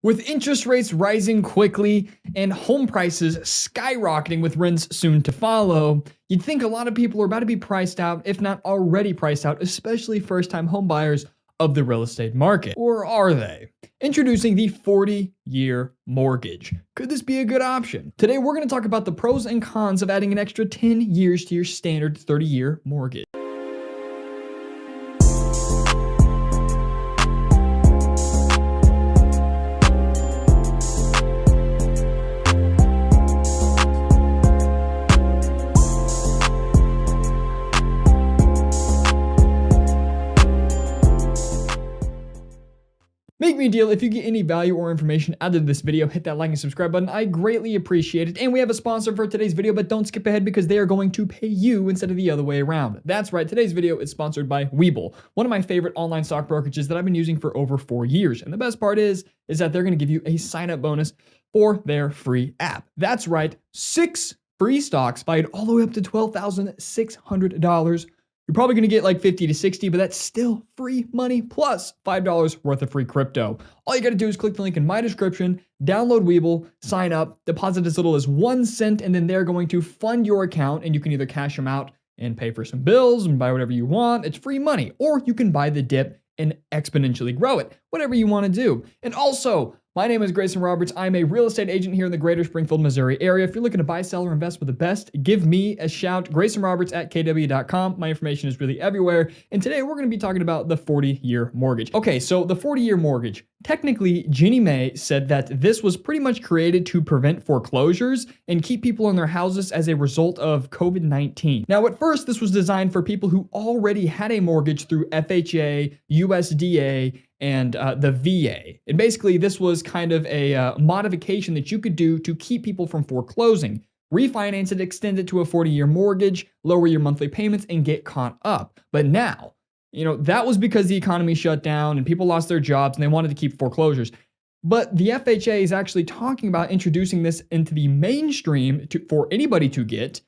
With interest rates rising quickly and home prices skyrocketing with rents soon to follow, you'd think a lot of people are about to be priced out, if not already priced out, especially first-time homebuyers of the real estate market. Or are they? Introducing the 40-year mortgage. Could this be a good option? Today, we're going to talk about the pros and cons of adding an extra 10 years to your standard 30-year mortgage. Make me a deal. If you get any value or information out of this video, hit that like and subscribe button. I greatly appreciate it. And we have a sponsor for today's video, but don't skip ahead because they are going to pay you instead of the other way around. That's right. Today's video is sponsored by Webull, one of my favorite online stock brokerages that I've been using for over 4 years. And the best part is that they're going to give you a sign-up bonus for their free app. That's right. 6 free stocks valued all the way up to $12,600. You're probably going to get like 50 to 60, but that's still free money plus $5 worth of free crypto. All you got to do is click the link in my description, download Webull, sign up, deposit as little as 1 cent, and then they're going to fund your account, and you can either cash them out and pay for some bills and buy whatever you want. It's free money, or you can buy the dip and exponentially grow it, whatever you want to do. And also, my name is Greyson Roberts. I'm a real estate agent here in the greater Springfield, Missouri area. If you're looking to buy, sell, or invest with the best, give me a shout. GreysonRoberts@kw.com. My information is really everywhere. And today we're going to be talking about the 40-year mortgage. Okay, so the 40-year mortgage. Technically, Ginnie Mae said that this was pretty much created to prevent foreclosures and keep people in their houses as a result of COVID-19. Now, at first, this was designed for people who already had a mortgage through FHA, USDA, and the VA. And basically, this was kind of a modification that you could do to keep people from foreclosing. Refinance it, extend it to a 40-year mortgage, lower your monthly payments, and get caught up. But now, that was because the economy shut down and people lost their jobs and they wanted to keep foreclosures. But the FHA is actually talking about introducing this into the mainstream for anybody to get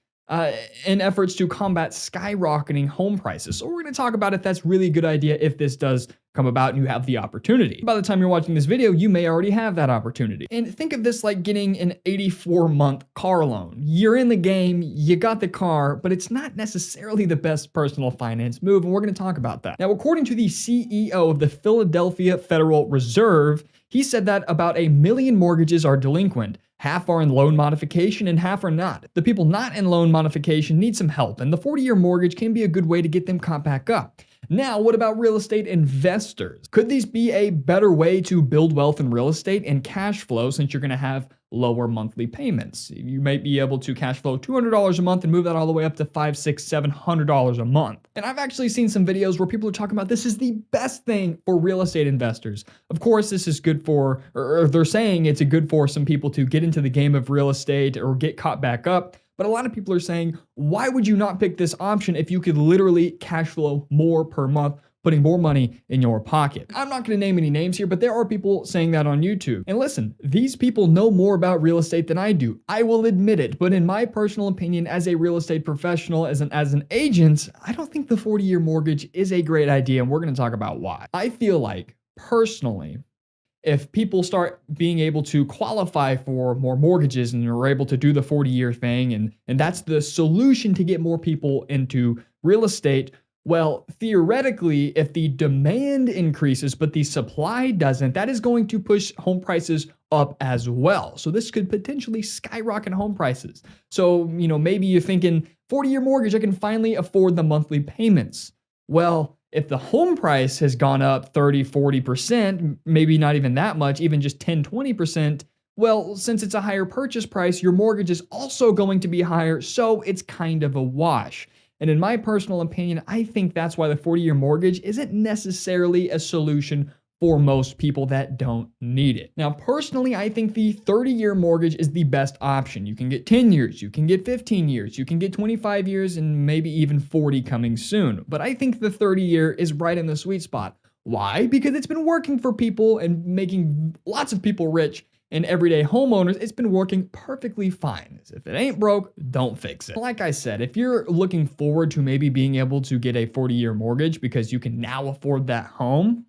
in efforts to combat skyrocketing home prices. So we're going to talk about if that's really a good idea if this does come about and you have the opportunity. By the time you're watching this video, you may already have that opportunity. And think of this like getting an 84-month car loan. You're in the game, you got the car, but it's not necessarily the best personal finance move, and we're going to talk about that. Now, according to the CEO of the Philadelphia Federal Reserve, he said that about 1 million mortgages are delinquent. Half are in loan modification and half are not. The people not in loan modification need some help, and the 40-year mortgage can be a good way to get them caught back up. Now, what about real estate investors? Could these be a better way to build wealth in real estate and cash flow since you're going to have lower monthly payments? You might be able to cash flow $200 a month and move that all the way up to $500, $600, $700 a month. And I've actually seen some videos where people are talking about this is the best thing for real estate investors. Of course, this is good for, or they're saying it's good for some people to get into the game of real estate or get caught back up. But a lot of people are saying, why would you not pick this option if you could literally cash flow more per month, putting more money in your pocket? I'm not going to name any names here, but there are people saying that on YouTube. And listen, these people know more about real estate than I do. I will admit it. But in my personal opinion, as a real estate professional, as an agent, I don't think the 40-year mortgage is a great idea. And we're going to talk about why. I feel like, personally, if people start being able to qualify for more mortgages and are able to do the 40-year thing, and that's the solution to get more people into real estate, well, theoretically, if the demand increases but the supply doesn't, that is going to push home prices up as well. So this could potentially skyrocket home prices. So, maybe you're thinking 40-year mortgage, I can finally afford the monthly payments. Well, if the home price has gone up 30, 40%, maybe not even that much, even just 10, 20%, well, since it's a higher purchase price, your mortgage is also going to be higher, so it's kind of a wash. And in my personal opinion, I think that's why the 40-year mortgage isn't necessarily a solution for most people that don't need it. Now, personally, I think the 30-year mortgage is the best option. You can get 10 years, you can get 15 years, you can get 25 years, and maybe even 40 coming soon. But I think the 30-year is right in the sweet spot. Why? Because it's been working for people and making lots of people rich and everyday homeowners. It's been working perfectly fine. If it ain't broke, don't fix it. Like I said, if you're looking forward to maybe being able to get a 40-year mortgage because you can now afford that home,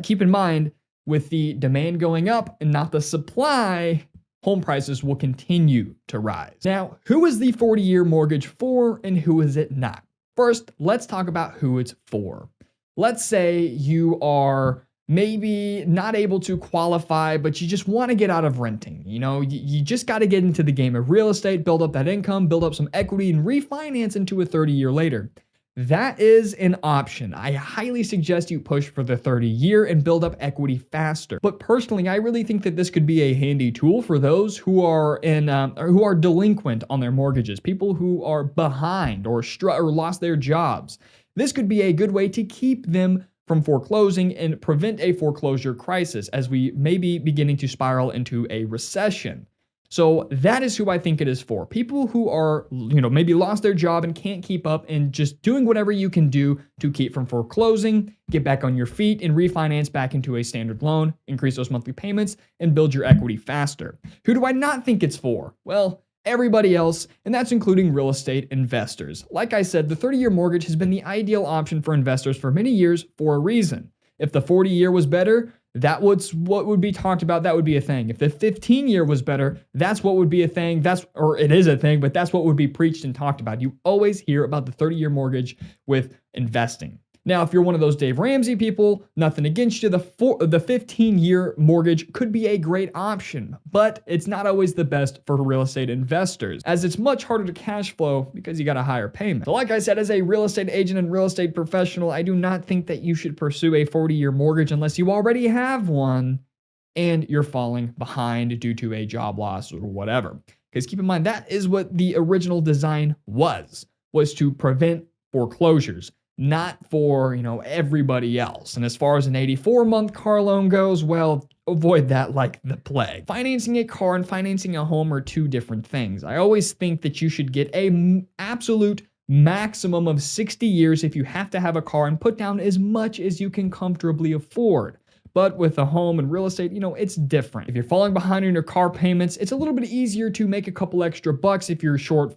keep in mind, with the demand going up and not the supply, home prices will continue to rise. Now, who is the 40-year mortgage for and who is it not? First, let's talk about who it's for. Let's say you are maybe not able to qualify, but you just want to get out of renting. You just got to get into the game of real estate, build up that income, build up some equity, and refinance into a 30-year later. That is an option. I highly suggest you push for the 30-year and build up equity faster. But personally, I really think that this could be a handy tool for those who are who are delinquent on their mortgages, people who are behind or lost their jobs. This could be a good way to keep them from foreclosing and prevent a foreclosure crisis as we may be beginning to spiral into a recession. So that is who I think it is for. People who are, maybe lost their job and can't keep up and just doing whatever you can do to keep from foreclosing, get back on your feet and refinance back into a standard loan, increase those monthly payments, and build your equity faster. Who do I not think it's for? Well, everybody else, and that's including real estate investors. Like I said, the 30-year mortgage has been the ideal option for investors for many years for a reason. If the 40-year was better, that was what would be talked about. That would be a thing. If the 15-year was better, that's what would be a thing. It is a thing, but that's what would be preached and talked about. You always hear about the 30-year mortgage with investing. Now, if you're one of those Dave Ramsey people, nothing against you, the 15-year mortgage could be a great option, but it's not always the best for real estate investors, as it's much harder to cash flow because you got a higher payment. So like I said, as a real estate agent and real estate professional, I do not think that you should pursue a 40-year mortgage unless you already have one and you're falling behind due to a job loss or whatever. Because keep in mind, that is what the original design was to prevent foreclosures. Not for, everybody else. And as far as an 84-month car loan goes, well, avoid that like the plague. Financing a car and financing a home are two different things. I always think that you should get a absolute maximum of 60 years if you have to have a car and put down as much as you can comfortably afford. But with a home and real estate, it's different. If you're falling behind on your car payments, it's a little bit easier to make a couple extra bucks if you're short,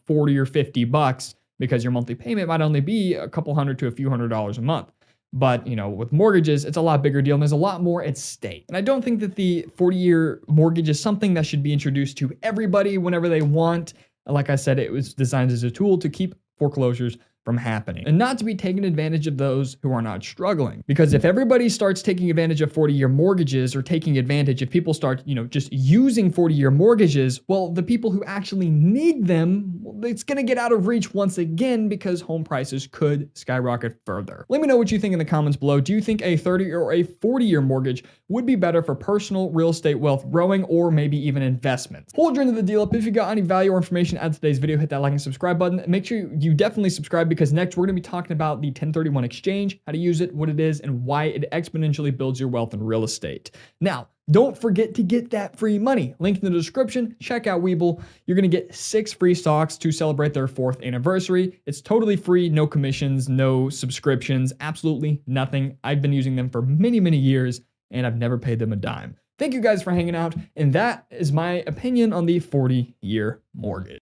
40 or 50 bucks. Because your monthly payment might only be a couple hundred to a few $100s a month. But, with mortgages, it's a lot bigger deal and there's a lot more at stake. And I don't think that the 40-year mortgage is something that should be introduced to everybody whenever they want. Like I said, it was designed as a tool to keep foreclosures from happening and not to be taking advantage of those who are not struggling. Because if everybody starts taking advantage of 40-year mortgages or taking advantage, if people start, just using 40-year mortgages, well, the people who actually need them, it's going to get out of reach once again because home prices could skyrocket further. Let me know what you think in the comments below. Do you think a 30 or a 40-year mortgage would be better for personal real estate wealth growing or maybe even investments? Hold your end of the deal up. If you got any value or information out of today's video, hit that like and subscribe button. Make sure you definitely subscribe because next we're going to be talking about the 1031 exchange, how to use it, what it is, and why it exponentially builds your wealth in real estate. Now, don't forget to get that free money. Link in the description. Check out Webull. You're going to get 6 free stocks to celebrate their 4th anniversary. It's totally free, no commissions, no subscriptions, absolutely nothing. I've been using them for many, many years, and I've never paid them a dime. Thank you guys for hanging out, and that is my opinion on the 40-year mortgage.